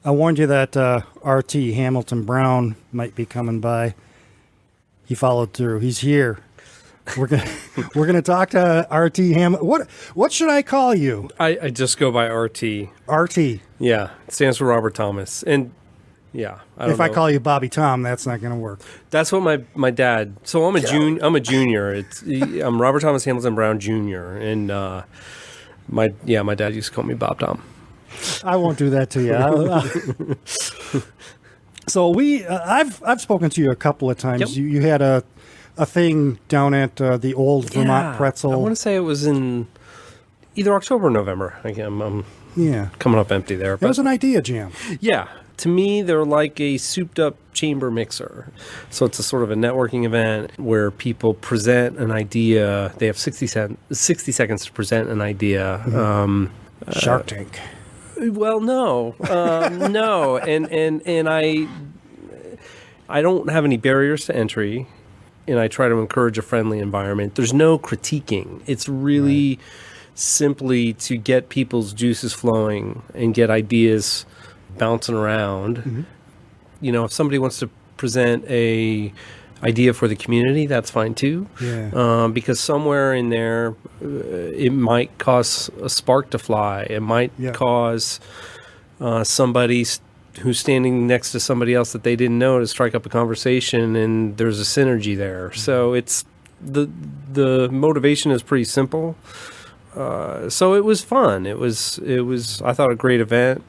I warned you that RT Hamilton Brown might be coming by. He followed through. He's here. We're gonna talk to RT Hamilton. What should I call you? I just go by RT. RT. Yeah, it stands for Robert Thomas. And yeah, if I call you Bobby Tom, that's not going to work. That's what my dad. So I'm a junior. I'm Robert Thomas Hamilton Brown Jr. And my dad used to call me Bob Tom. I won't do that to you. So I've spoken to you a couple of times. Yep. You had a thing down at the old Vermont Pretzel. I want to say it was in either October or November. I'm coming up empty there. It was an idea jam. Yeah. To me, they're like a souped-up chamber mixer. So it's a sort of a networking event where people present an idea. They have 60 seconds to present an idea. Mm-hmm. Shark Tank. Well, no, no, and I don't have any barriers to entry, and I try to encourage a friendly environment. There's no critiquing. It's really simply to get people's juices flowing and get ideas bouncing around. Mm-hmm. You know, if somebody wants to present a idea for the community, that's fine too. Yeah. Because somewhere in there, it might cause a spark to fly. It might cause somebody who's standing next to somebody else that they didn't know to strike up a conversation, and there's a synergy there. Mm-hmm. So it's the motivation is pretty simple. So it was fun. It was I thought a great event.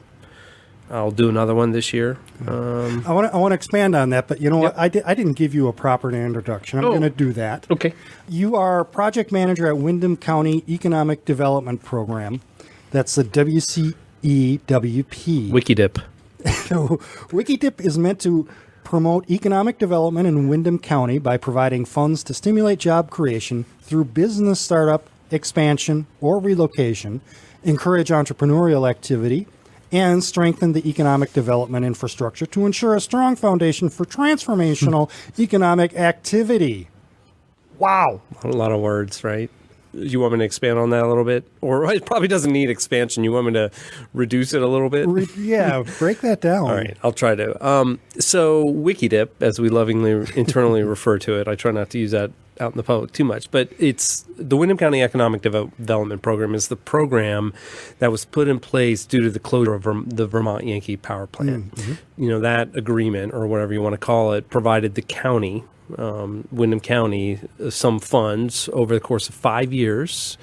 I'll do another one this year. I want to expand on that, but you know what? I didn't give you a proper introduction. I'm going to do that. Okay. You are project manager at Windham County Economic Development Program. That's the WCEWP. WikiDip. WikiDip is meant to promote economic development in Windham County by providing funds to stimulate job creation through business startup, expansion, or relocation, encourage entrepreneurial activity, and strengthen the economic development infrastructure to ensure a strong foundation for transformational economic activity. Wow. A lot of words, right? You want me to expand on that a little bit? Or it probably doesn't need expansion. You want me to reduce it a little bit? Yeah, break that down. All right, I'll try to. So WikiDip, as we lovingly internally refer to it, I try not to use that out in the public too much, but it's the Windham County Economic Development Program is the program that was put in place due to the closure of the Vermont Yankee power plant. Mm-hmm. You know, that agreement, or whatever you want to call it, provided the county, Windham County, some funds over the course of 5 years.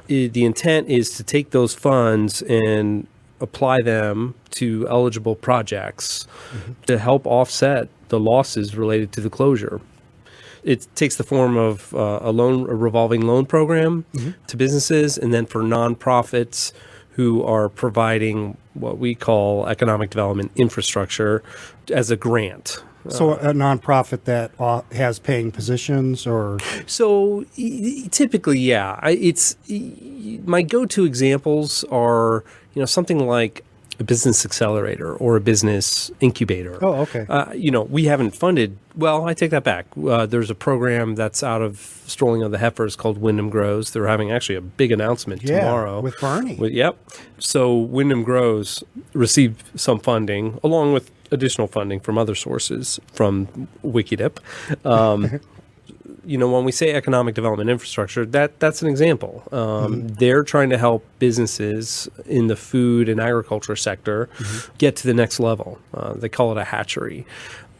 The intent is to take those funds and apply them to eligible projects to help offset the losses related to the closure. It takes the form of a revolving loan program to businesses, and then for nonprofits who are providing what we call economic development infrastructure as a grant. So a nonprofit that has paying positions, or so typically, yeah. It's my go-to examples are something like a business accelerator or a business incubator. Oh, okay. We haven't funded. Well, I take that back. There's a program that's out of Strolling of the Heifers called Windham Grows. They're having actually a big announcement tomorrow. With Bernie. Yep. So Windham Grows received some funding, along with additional funding from other sources from WikiDip. When we say economic development infrastructure, that's an example. They're trying to help businesses in the food and agriculture sector get to the next level. They call it a hatchery.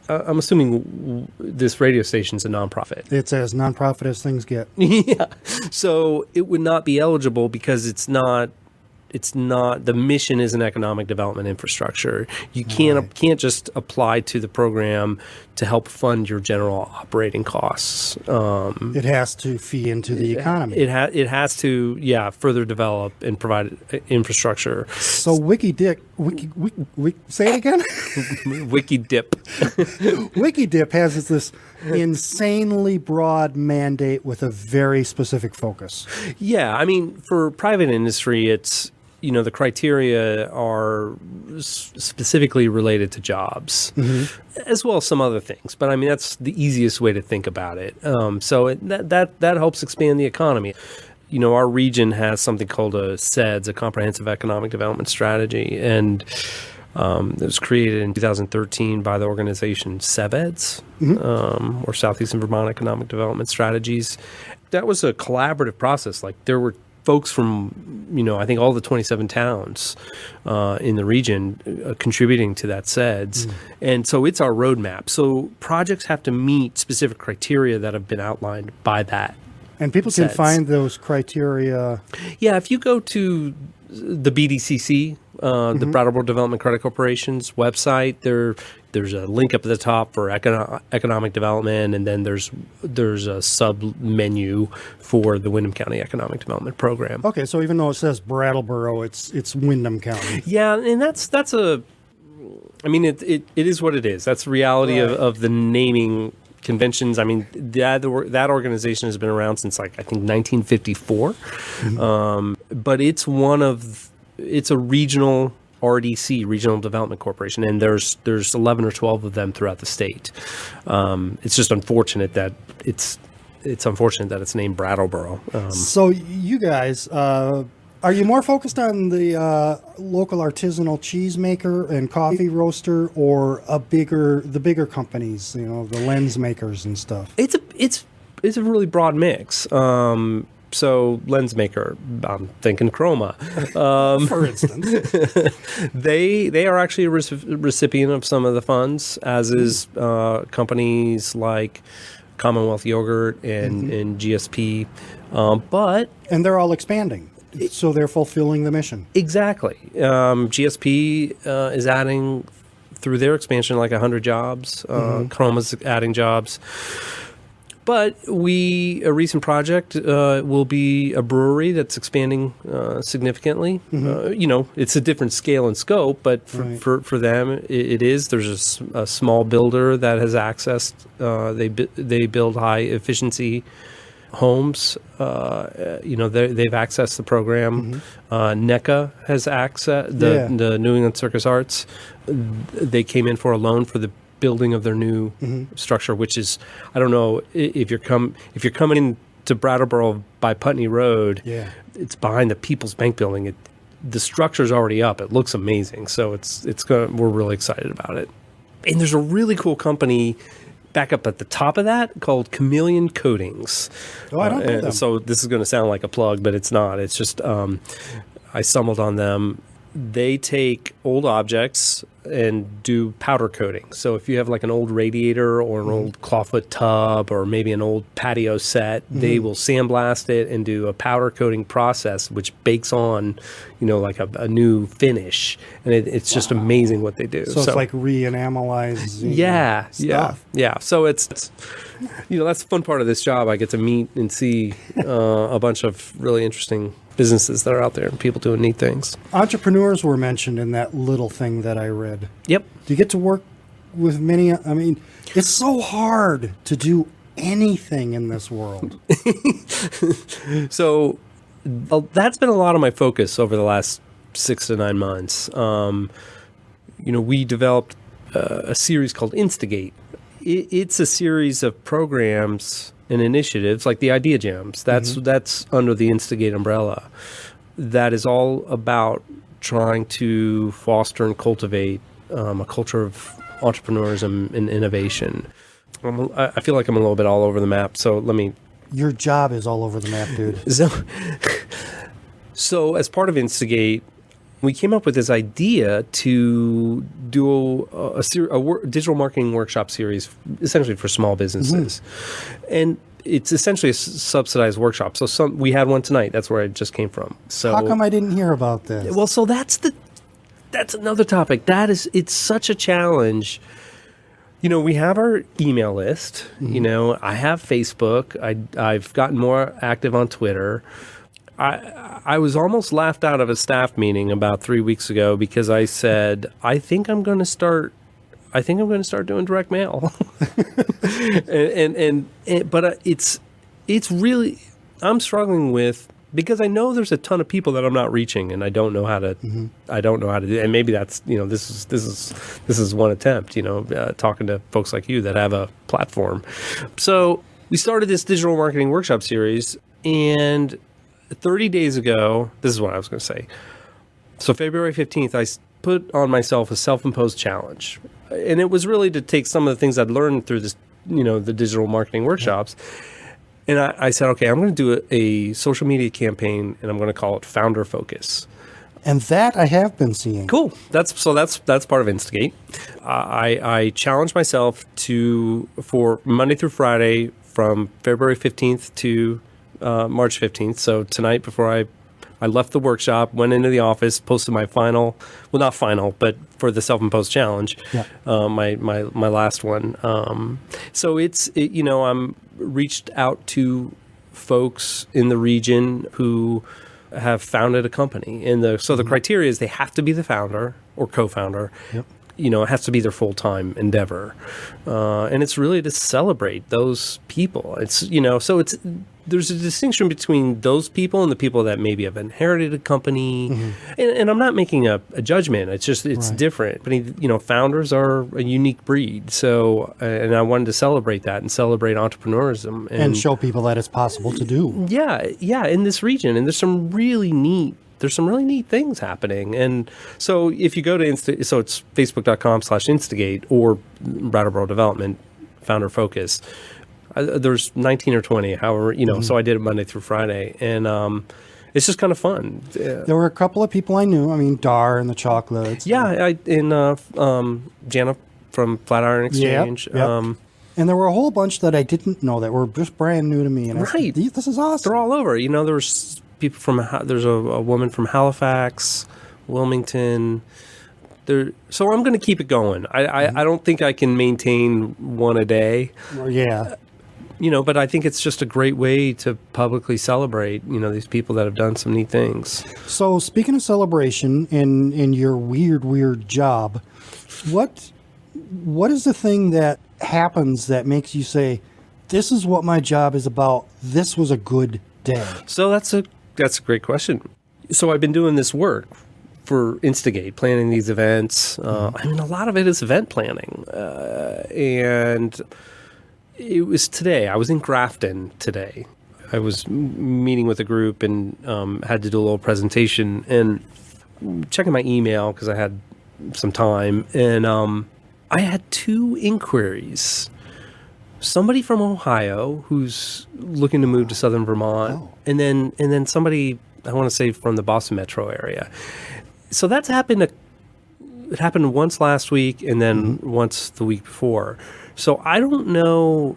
I'm assuming this radio station's a nonprofit. It's as nonprofit as things get. Yeah. So it would not be eligible because it's not, the mission is an economic development infrastructure. You can't just apply to the program to help fund your general operating costs. It has to feed into the economy. It has to, further develop and provide infrastructure. So WikiDip, say it again? WikiDip. WikiDip has this insanely broad mandate with a very specific focus. Yeah, I mean, for private industry, it's, the criteria are specifically related to jobs, as well as some other things. But I mean, that's the easiest way to think about it. So that helps expand the economy. Our region has something called a CEDS, a Comprehensive Economic Development Strategy, and It was created in 2013 by the organization SEVEDS, or Southeastern Vermont Economic Development Strategies. That was a collaborative process. Like, there were folks from, I think all the 27 towns in the region contributing to that SEDS. And so it's our roadmap. So projects have to meet specific criteria that have been outlined by that. And people can SEDS. find those criteria. Yeah, if you go to the BDCC, the Brattleboro Development Credit Corporation's website, there's a link up at the top for economic development, and then there's a sub menu for the Windham County Economic Development Program. Okay, so even though it says Brattleboro, it's Windham County. Yeah, and that's a, I mean, it is what it is. That's the reality of the naming conventions. I mean, that organization has been around since, like, I think 1954, but it's a regional RDC, Regional Development Corporation, and there's 11 or 12 of them throughout the state. It's just unfortunate that it's named Brattleboro. So you guys, are you more focused on the local artisanal cheesemaker and coffee roaster, or the bigger companies, the lens makers and stuff? It's a really broad mix. So lens maker, I'm thinking Chroma. For instance. They are actually a recipient of some of the funds, as is companies like Commonwealth Yogurt and GSP. And they're all expanding. So they're fulfilling the mission. Exactly. GSP is adding, through their expansion, like 100 jobs. Chroma's adding jobs. But a recent project will be a brewery that's expanding significantly. It's a different scale and scope, but for them, it is. There's a small builder that has accessed. They build high efficiency homes. They've accessed the program. NECA has access the New England Circus Arts. They came in for a loan for the building of their new structure, which is, I don't know if you're coming into Brattleboro by Putney Road. It's behind the People's Bank building. The structure's already up. It looks amazing. So we're really excited about it. And there's a really cool company back up at the top of that called Chameleon Coatings. Oh, I don't know them. So this is going to sound like a plug, but it's not. It's just I stumbled on them. They take old objects and do powder coating. So if you have like an old radiator or an old clawfoot tub or maybe an old patio set, they will sandblast it and do a powder coating process, which bakes on, like a new finish. And it's just amazing what they do. So it's like re-enamelizing stuff. Yeah. So it's that's the fun part of this job. I get to meet and see a bunch of really interesting businesses that are out there and people doing neat things. Entrepreneurs were mentioned in that little thing that I read. Yep. Do you get to work with many? I mean, it's so hard to do anything in this world. So that's been a lot of my focus over the last 6 to 9 months. We developed a series called Instigate. It's a series of programs and initiatives like the Idea Jams. That's under the Instigate umbrella. That is all about trying to foster and cultivate a culture of entrepreneurism and innovation. I feel like I'm a little bit all over the map, so let me... Your job is all over the map, dude. So as part of Instigate, we came up with this idea to do a digital marketing workshop series, essentially for small businesses. And it's essentially a subsidized workshop. So we had one tonight. That's where I just came from. So how come I didn't hear about this? Well, so that's another topic. It's such a challenge. We have our email list. I have Facebook. I've gotten more active on Twitter. I was almost laughed out of a staff meeting about 3 weeks ago because I said, I think I'm going to start doing direct mail. But it's really, I'm struggling with, because I know there's a ton of people that I'm not reaching, and I don't know how to do. And maybe that's, this is one attempt, talking to folks like you that have a platform. So we started this digital marketing workshop series, and 30 days ago, this is what I was going to say. So February 15th, put on myself a self-imposed challenge. And it was really to take some of the things I'd learned through this, the digital marketing workshops. And I said, okay, I'm going to do a social media campaign, and I'm going to call it Founder Focus. And that I have been seeing. Cool. That's part of Instigate. I challenged myself for Monday through Friday from February 15th to March 15th. So tonight, before I left the workshop, went into the office, posted my not final, but for the self-imposed challenge, my last one. So I'm reached out to folks in the region who have founded a company. And the criteria is they have to be the founder or co-founder. Yep. It has to be their full-time endeavor. And it's really to celebrate those people. There's a distinction between those people and the people that maybe have inherited a company. Mm-hmm. And I'm not making a judgment. It's just, it's different. But, founders are a unique breed. So, and I wanted to celebrate that and celebrate entrepreneurism. And show people that it's possible to do. Yeah, in this region. And there's some really neat things happening. And so if you go to so it's facebook.com/instigate or Brattleboro Development Founder Focus. There's 19 or 20, however, so I did it Monday through Friday. And it's just kind of fun. There were a couple of people I knew. I mean, Dar and the Chocolates. Yeah, Jana from Flatiron Exchange. Yep. And there were a whole bunch that I didn't know that were just brand new to me. And right. I said, this is awesome. They're all over. There was people there's a woman from Halifax, Wilmington. So I'm going to keep it going. I don't think I can maintain one a day. Yeah. But I think it's just a great way to publicly celebrate, these people that have done some neat things. So speaking of celebration in your weird job, what is the thing that happens that makes you say, this is what my job is about. This was a good day. So that's a great question. So I've been doing this work for Instigate, planning these events. A lot of it is event planning. And it was today. I was in Grafton today. I was meeting with a group and had to do a little presentation and checking my email because I had some time. And I had 2 inquiries. Somebody from Ohio who's looking to move to Southern Vermont, and then somebody, I want to say, from the Boston metro area. So that's happened. It happened once last week, and then once the week before. So I don't know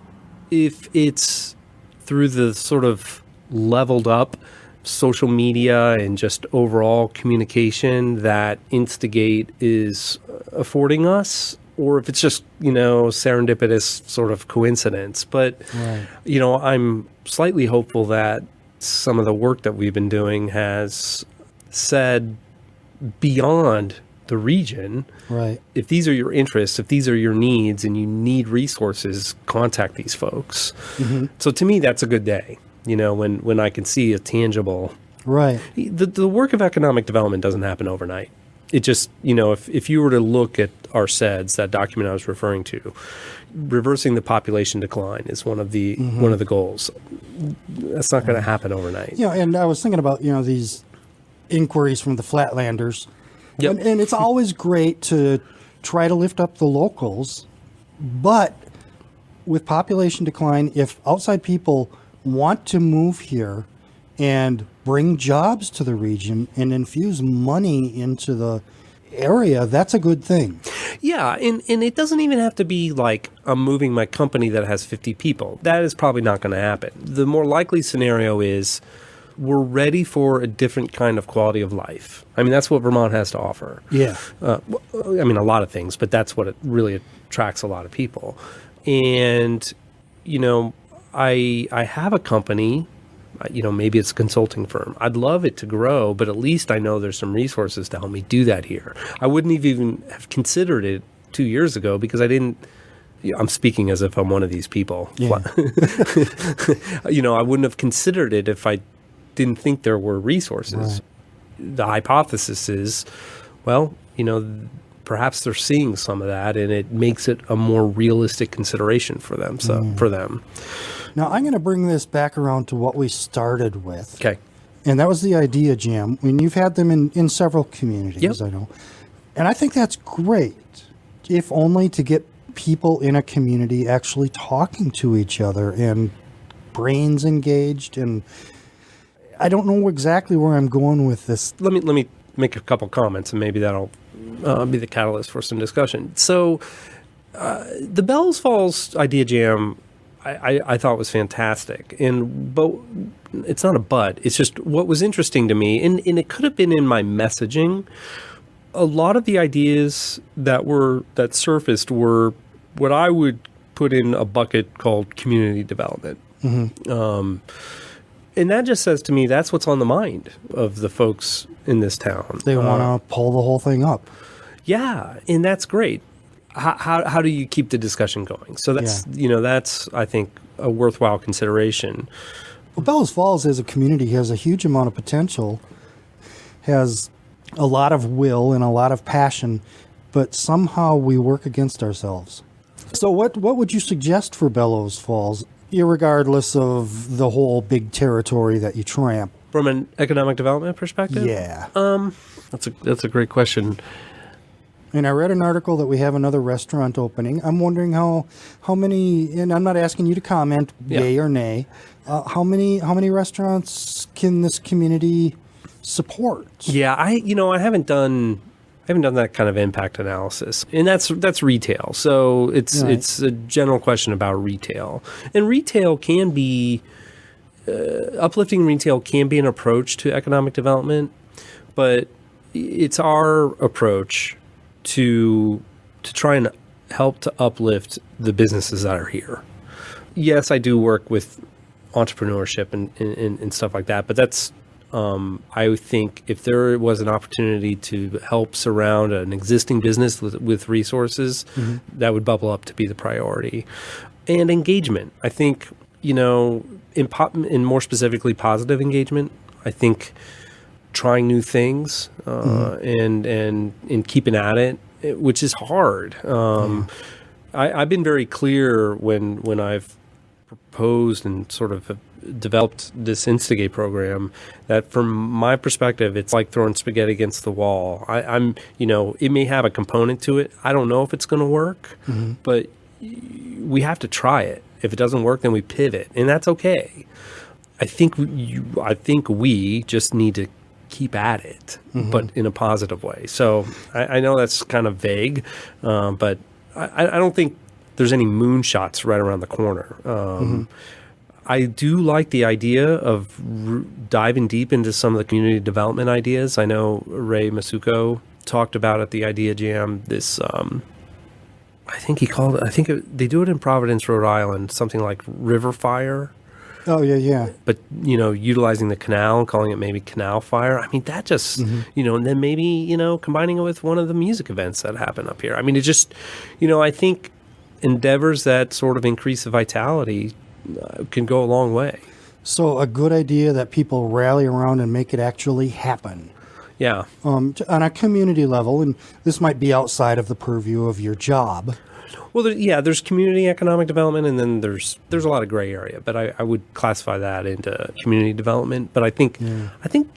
if it's through the sort of leveled up social media and just overall communication that Instigate is affording us, or if it's just, serendipitous sort of coincidence. But, I'm slightly hopeful that some of the work that we've been doing has said beyond the region. Right. If these are your interests, if these are your needs and you need resources, contact these folks. Mm-hmm. So to me, that's a good day, when I can see a tangible. Right. The work of economic development doesn't happen overnight. It just, if you were to look at our SEDS, that document I was referring to, reversing the population decline is one of the goals. That's not going to happen overnight. And I was thinking about, these inquiries from the Flatlanders. Yep. And it's always great to try to lift up the locals, but with population decline, if outside people want to move here and bring jobs to the region and infuse money into the area, that's a good thing. Yeah, and it doesn't even have to be like I'm moving my company that has 50 people. That is probably not going to happen. The more likely scenario is we're ready for a different kind of quality of life. I mean, that's what Vermont has to offer. Yeah. A lot of things, but that's what it really attracts a lot of people. And, I have a company, maybe it's a consulting firm. I'd love it to grow, but at least I know there's some resources to help me do that here. I wouldn't even have considered it 2 years ago because I didn't. I'm speaking as if I'm one of these people. Yeah. I wouldn't have considered it if I didn't think there were resources. Right. The hypothesis is, perhaps they're seeing some of that, and it makes it a more realistic consideration for them. For them. Now, I'm going to bring this back around to what we started with. Okay. And that was the idea jam. I mean, you've had them in several communities, yep. I know. And I think that's great, if only to get people in a community actually talking to each other and brains engaged. And I don't know exactly where I'm going with this. Let me make a couple comments, and maybe that'll be the catalyst for some discussion. So, the Bellows Falls Idea Jam, I thought was fantastic, but it's not a but. It's just what was interesting to me, and it could have been in my messaging. A lot of the ideas that surfaced were what I would put in a bucket called community development. Mm-hmm. And that just says to me that's what's on the mind of the folks in this town. They want to pull the whole thing up. Yeah, and that's great. How do you keep the discussion going? So that's I think a worthwhile consideration. Well, Bellows Falls as a community has a huge amount of potential, has a lot of will and a lot of passion, but somehow we work against ourselves. So what would you suggest for Bellows Falls, irregardless of the whole big territory that you tramp? From an economic development perspective? Yeah. That's a great question. And I read an article that we have another restaurant opening. I'm wondering how many, and I'm not asking you to comment, yay or nay, how many restaurants can this community support? Yeah, I haven't done that kind of impact analysis, and that's retail. So it's a general question about retail, and retail can be uplifting. Retail can be an approach to economic development, but it's our approach to try and help to uplift the businesses that are here. Yes, I do work with entrepreneurship and stuff like that, but that's I think if there was an opportunity to help surround an existing business with resources, mm-hmm. that would bubble up to be the priority. And engagement, I think, in more specifically positive engagement, I think trying new things mm-hmm. and keeping at it, which is hard. I've been very clear when I've proposed and sort of developed this Instigate program that from my perspective, it's like throwing spaghetti against the wall. It may have a component to it. I don't know if it's going to work, mm-hmm. but we have to try it. If it doesn't work, then we pivot, and that's okay. I think we just need to keep at it, mm-hmm. but in a positive way. So I know that's kind of vague, but I don't think there's any moonshots right around the corner. Mm-hmm. I do like the idea of diving deep into some of the community development ideas. I know Ray Masuko talked about at the Idea Jam this, they do it in Providence, Rhode Island, something like River Fire. Oh, yeah. But, utilizing the canal and calling it maybe Canal Fire. I mean, that just, mm-hmm. And then maybe, combining it with one of the music events that happen up here. I mean, it just, I think endeavors that sort of increase the vitality can go a long way. So a good idea that people rally around and make it actually happen. Yeah. On a community level, and this might be outside of the purview of your job. Well, there's community economic development, and then there's a lot of gray area, but I would classify that into community development. But I think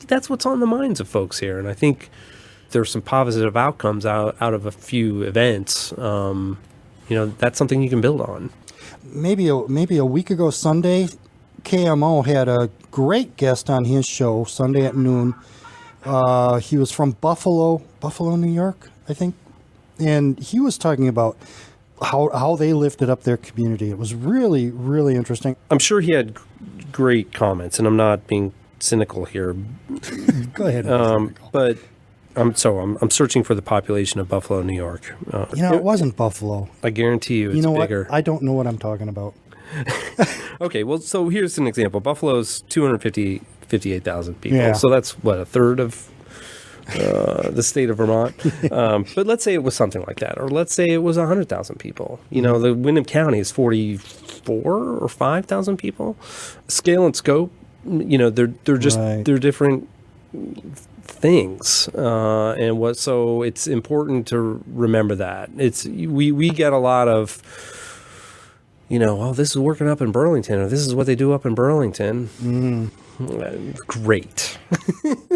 that's what's on the minds of folks here, and I think there's some positive outcomes out of a few events. That's something you can build on. Maybe a week ago Sunday, KMO had a great guest on his show Sunday at noon. He was from Buffalo, New York, I think, and he was talking about how they lifted up their community. It was really, really interesting. I'm sure he had great comments, and I'm not being cynical here. Go ahead. But I'm searching for the population of Buffalo, New York. It wasn't Buffalo. I guarantee you it's bigger. What? I don't know what I'm talking about. Okay, well, so here's an example. Buffalo's 258,000 people. Yeah. So that's, a third of the state of Vermont. But let's say it was something like that. Or let's say it was 100,000 people. The Windham County is 44 or 5,000 people. Scale and scope, they're just, they're different things. So it's important to remember that. We get a lot of, this is working up in Burlington, or this is what they do up in Burlington. Great.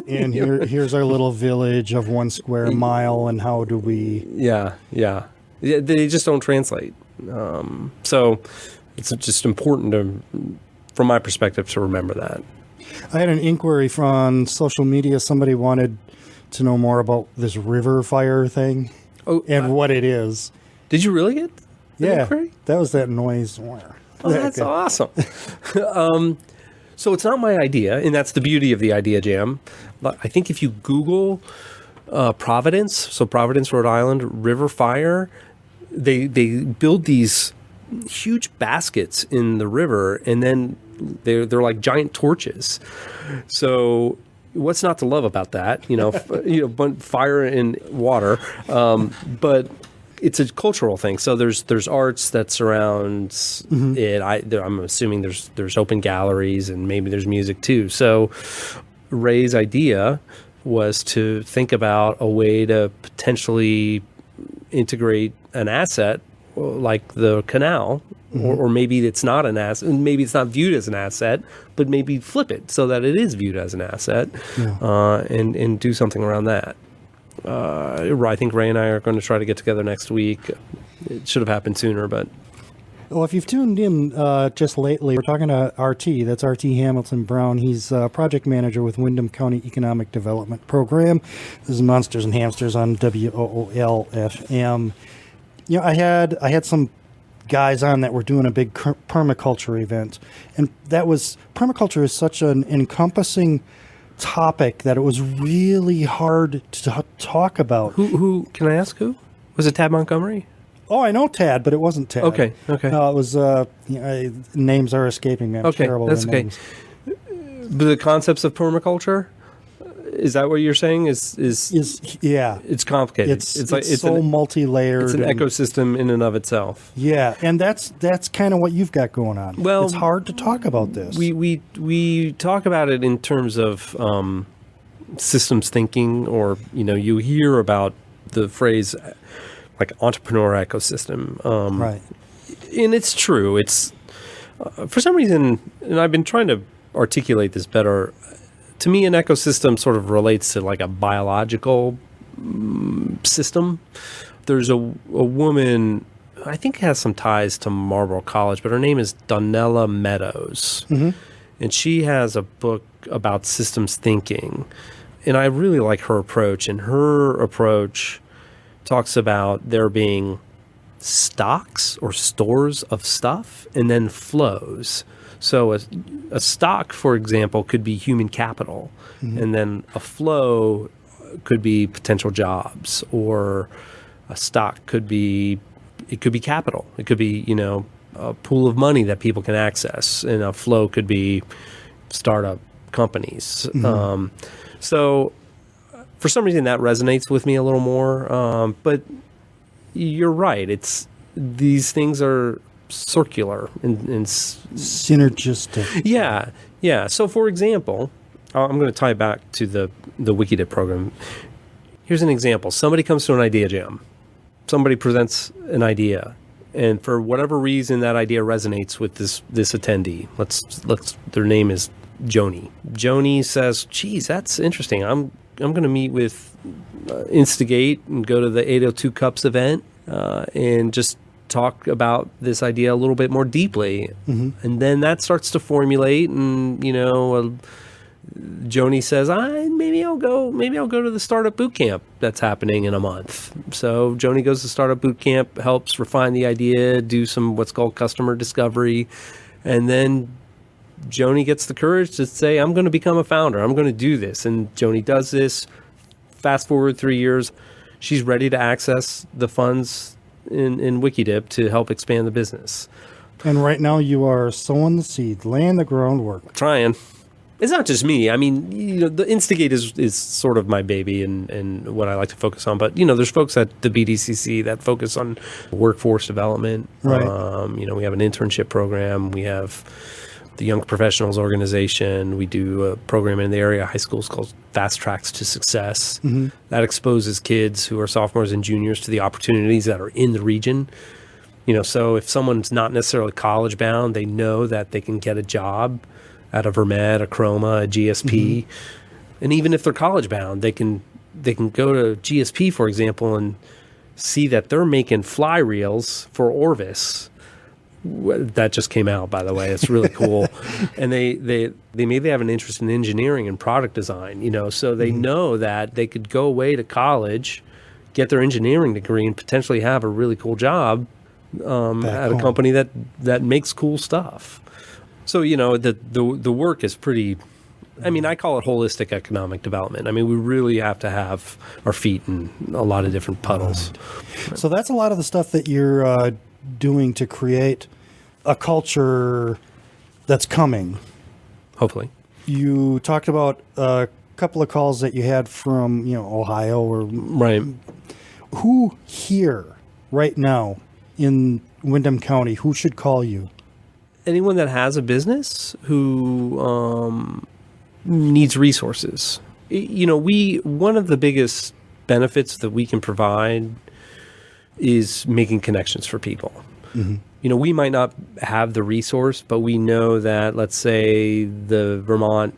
And here's our little village of 1 square mile, and how do we... Yeah. They just don't translate. So it's just important from my perspective, to remember that. I had an inquiry from social media. Somebody wanted to know more about this river fire thing and what it is. Did you really get Yeah, inquiry? that was that noise. Oh, that's awesome. So it's not my idea, and that's the beauty of the Idea Jam. But I think if you Google Providence, so Providence, Rhode Island, river fire, they build these huge baskets in the river, and then they're like giant torches. So what's not to love about that? Fire and water, but it's a cultural thing. So there's arts that surrounds it. I'm assuming there's open galleries, and maybe there's music too. So Ray's idea was to think about a way to potentially integrate an asset like the canal, or maybe it's not an asset, and maybe it's not viewed as an asset, but maybe flip it so that it is viewed as an asset, and do something around that. I think Ray and I are going to try to get together next week. It should have happened sooner, but... Well, if you've tuned in just lately, we're talking to RT. That's RT Hamilton Brown. He's project manager with Windham County Economic Development Program. This is Monsters and Hamsters on WOOL-FM. I had some guys on that were doing a big permaculture event, and permaculture is such an encompassing topic that it was really hard to talk about. Who can I ask who? Was it Tad Montgomery? Oh, I know Tad, but it wasn't Tad. Okay. No, it was, names are escaping me. I'm terrible that's with okay. names. But the concepts of permaculture, is that what you're saying? Is yeah. It's complicated. It's so multi-layered. It's an ecosystem in and of itself. Yeah, and that's kind of what you've got going on. Well, it's hard to talk about this. We talk about it in terms of systems thinking, or you hear about the phrase like entrepreneur ecosystem, right? And it's true. It's for some reason, and I've been trying to articulate this better. To me, an ecosystem sort of relates to like a biological system. There's a woman, I think has some ties to Marlborough College, but her name is Donella Meadows. And she has a book about systems thinking. And I really like her approach. And her approach talks about there being stocks or stores of stuff and then flows. So a stock, for example, could be human capital, and then a flow could be potential jobs, or a stock could be capital. It could be, a pool of money that people can access, and a flow could be startup companies. So for some reason that resonates with me a little more. But you're right. These things are circular and synergistic. Yeah. So, for example, I'm going to tie back to the WikiDip program. Here's an example. Somebody comes to an idea jam. Somebody presents an idea, and for whatever reason, that idea resonates with this attendee. Their name is Joni. Joni says, "Geez, that's interesting. I'm going to meet with Instigate and go to the 802 Cups event and just talk about this idea a little bit more deeply." And then that starts to formulate, and Joni says, maybe I'll go to the startup boot camp that's happening in a month. So Joni goes to startup boot camp, helps refine the idea, do some what's called customer discovery, and then Joni gets the courage to say, I'm going to become a founder. I'm going to do this. And Joni does this. Fast forward 3 years, she's ready to access the funds in WikiDip to help expand the business. And right now you are sowing the seed, laying the groundwork. Trying. It's not just me. I mean, the Instigate is sort of my baby and what I like to focus on. But, there's folks at the BDCC that focus on workforce development. Right. We have an internship program. We have the Young Professionals Organization. We do a program in the area high schools called Fast Tracks to Success. That exposes kids who are sophomores and juniors to the opportunities that are in the region. So if someone's not necessarily college bound, they know that they can get a job at a Vermet, a Chroma, a GSP. And even if they're college bound, they can go to GSP, for example, and see that they're making fly reels for Orvis. That just came out, by the way. It's really cool. And they maybe have an interest in engineering and product design, so they know that they could go away to college, get their engineering degree, and potentially have a really cool job at a company that makes cool stuff. So, the work is pretty, I call it holistic economic development. We really have to have our feet in a lot of different puddles. Right. So that's a lot of the stuff that you're doing to create a culture that's coming. Hopefully. You talked about a couple of calls that you had from, Ohio or right. Who here right now in Windham County, who should call you? Anyone that has a business who needs resources. One of the biggest benefits that we can provide is making connections for people. We might not have the resource, but we know that, let's say, the Vermont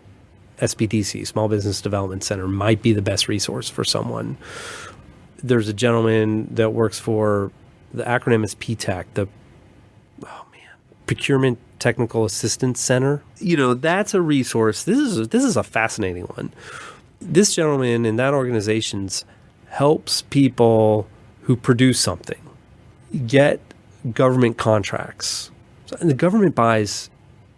SBDC, Small Business Development Center, might be the best resource for someone. There's a gentleman that works for, the acronym is PTAC, Procurement Technical Assistance Center. That's a resource. This is a fascinating one. This gentleman in that organization helps people who produce something get government contracts. And the government buys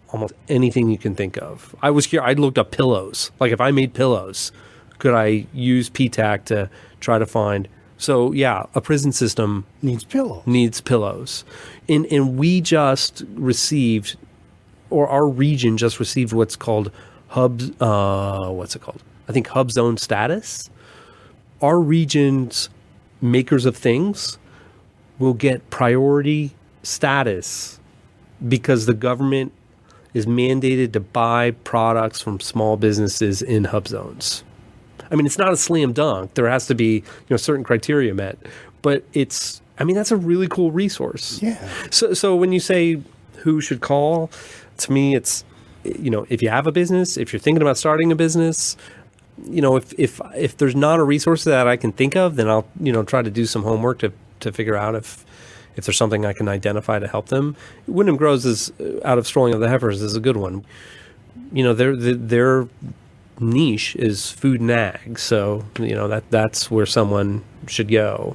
almost anything you can think of. I looked up pillows. Like, if I made pillows, could I use PTAC to try to find? So yeah, a prison system needs pillows. And we just received, or our region just received, what's called hub zone status. Our region's makers of things will get priority status because the government is mandated to buy products from small businesses in hub zones. It's not a slam dunk. There has to be, certain criteria met, but that's a really cool resource. Yeah. So when you say who should call, to me, it's, if you have a business, if you're thinking about starting a business, if there's not a resource that I can think of, then I'll, try to do some homework to figure out if there's something I can identify to help them. Windham Grows is, out of Strolling of the Heifers, is a good one. Their niche is food and ag, so that's where someone should go.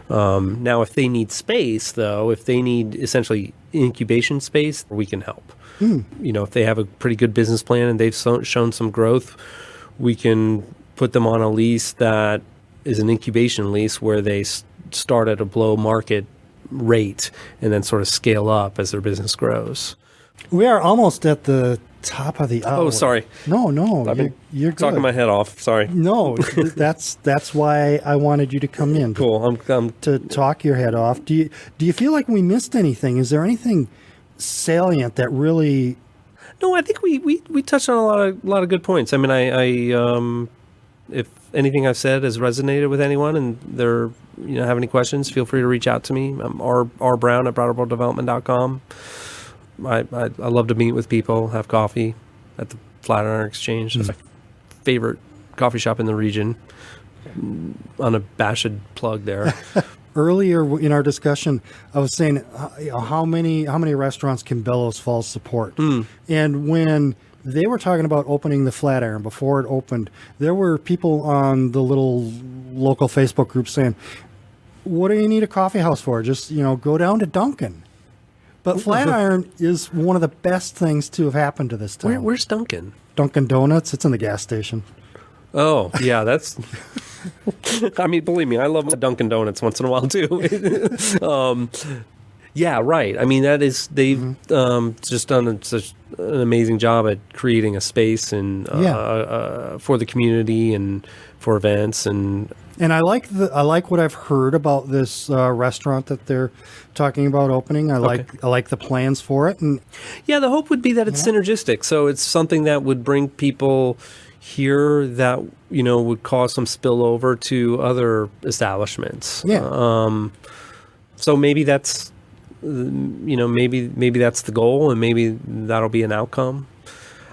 Now, if they need space, though, if they need essentially incubation space, we can help. If they have a pretty good business plan and they've shown some growth, we can put them on a lease that is an incubation lease where they start at a below market rate and then sort of scale up as their business grows. We are almost at the top of the hour. Oh, sorry. No, you're good. Talking my head off. Sorry. No, that's why I wanted you to come in. Cool. I'm to talk your head off. Do you feel like we missed anything? Is there anything salient that really? No, I think we touched on a lot of good points. If anything I've said has resonated with anyone and they're have any questions, feel free to reach out to me. I'm rbrown at broaderworlddevelopment.com. I love to meet with people, have coffee at the Flatiron Exchange. That's my favorite coffee shop in the region. Unabashed plug there. Earlier in our discussion, I was saying how many restaurants can Bellows Falls support? And when they were talking about opening the Flatiron, before it opened, there were people on the little local Facebook group saying, "What do you need a coffee house for? Just go down to Dunkin'." But Flatiron is one of the best things to have happened to this town. Where's Dunkin'? Dunkin' Donuts. It's in the gas station. Oh, yeah, that's... believe me, I love my Dunkin' Donuts once in a while, too. Yeah, right. They've just done such an amazing job at creating a space and for the community and for events and I like what I've heard about this restaurant that they're talking about opening. I like the plans for it, and the hope would be that it's synergistic. So it's something that would bring people here that would cause some spillover to other establishments. Yeah. So maybe that's maybe that's the goal, and maybe that'll be an outcome.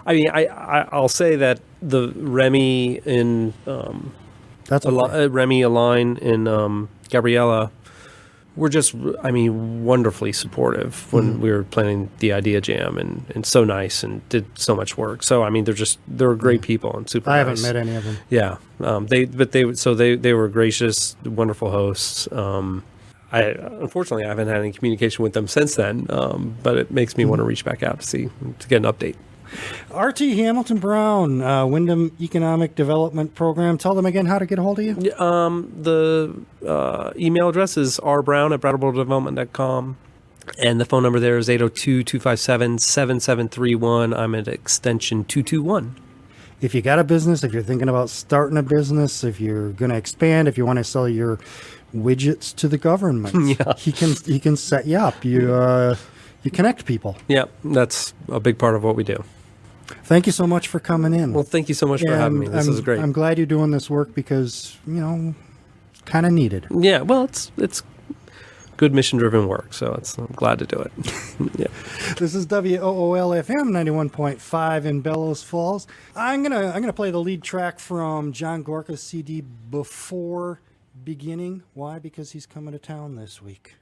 I mean, I'll say that the Remy in That's okay. Remy, Aline, and Gabriella were just, I mean, wonderfully supportive when we were planning the idea jam, and so nice and did so much work. So I mean, they're great people and super. I nice. haven't met any of them. Yeah, they were gracious, wonderful hosts. Unfortunately I haven't had any communication with them since then, but it makes me want to reach back out to get an update. RT Hamilton Brown, Windham Economic Development Program. Tell them again how to get a hold of you. The email address is rbrown@brattleborodevelopment.com. And the phone number there is 802-257-7731. I'm at extension 221. If you got a business, if you're thinking about starting a business, if you're going to expand, if you want to sell your widgets to the government, Yeah. he can set you up. You connect people. Yeah, that's a big part of what we do. Thank you so much for coming in. Well, thank you so much for having me. This is great. I'm glad you're doing this work because, kind of needed. Yeah, well, it's good mission-driven work, so I'm glad to do it. Yeah. This is WOOL-FM 91.5 in Bellows Falls. I'm gonna play the lead track from John Gorka's CD before beginning. Why? Because he's coming to town this week.